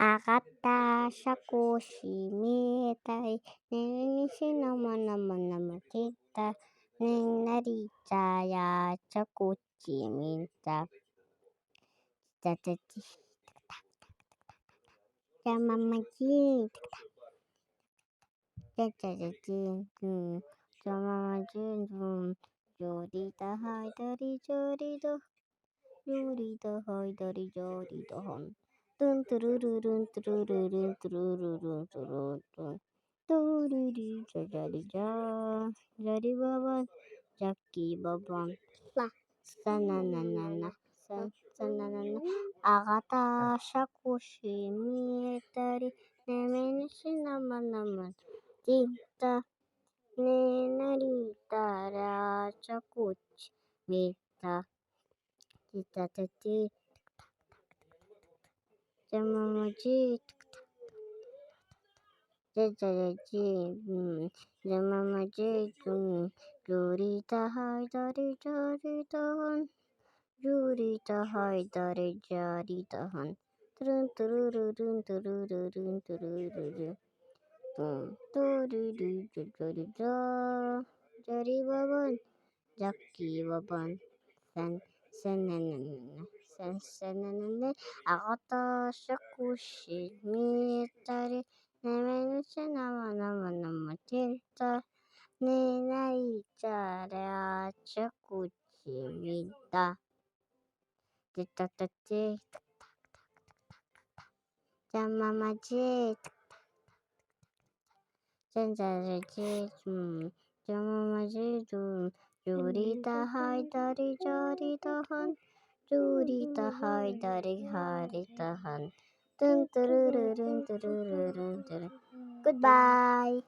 아가타 샤코시미에타이 네미시 너무너무너무 기타 닝나리자야 차코치미타 짜짜찌 짜마마지 짜짜짜찌 짜마마지 조리다 하이다리 조리도 요리도 하이다리 조리도 한 뚠뚜루루룬 뚜루루룬 뚜루루룬 뚜루룬 또르리 자자리자 자리바반 자끼바반 라 사나나나나 사나나나 아가다 샤코시 미에따리 네메니시나마나만 찐따 네나리 따라 차코치 미타 찌따따띠 짜마마지 짜짜짜찌 짜마마지 요리다 하이다리 저리다한 요리다 하이다리 저리다한 뚜른뚜루루룬 뚜루루룬 뚜루루룬 또르르 저저리자 저리바반 자끼바반 산 산나나나 산산나나나 아가타 샤코시 미에따리 네메니시 나마나마나마 틴타 네나이자라 차코치미다 찌따따찌 짜마마지 짠짜르지 짜마마지 요리다 하이다리 저리다한 요리다 하이다리 하리다한 뜬뜨르르른 뜨르르른 뜨르 굿바이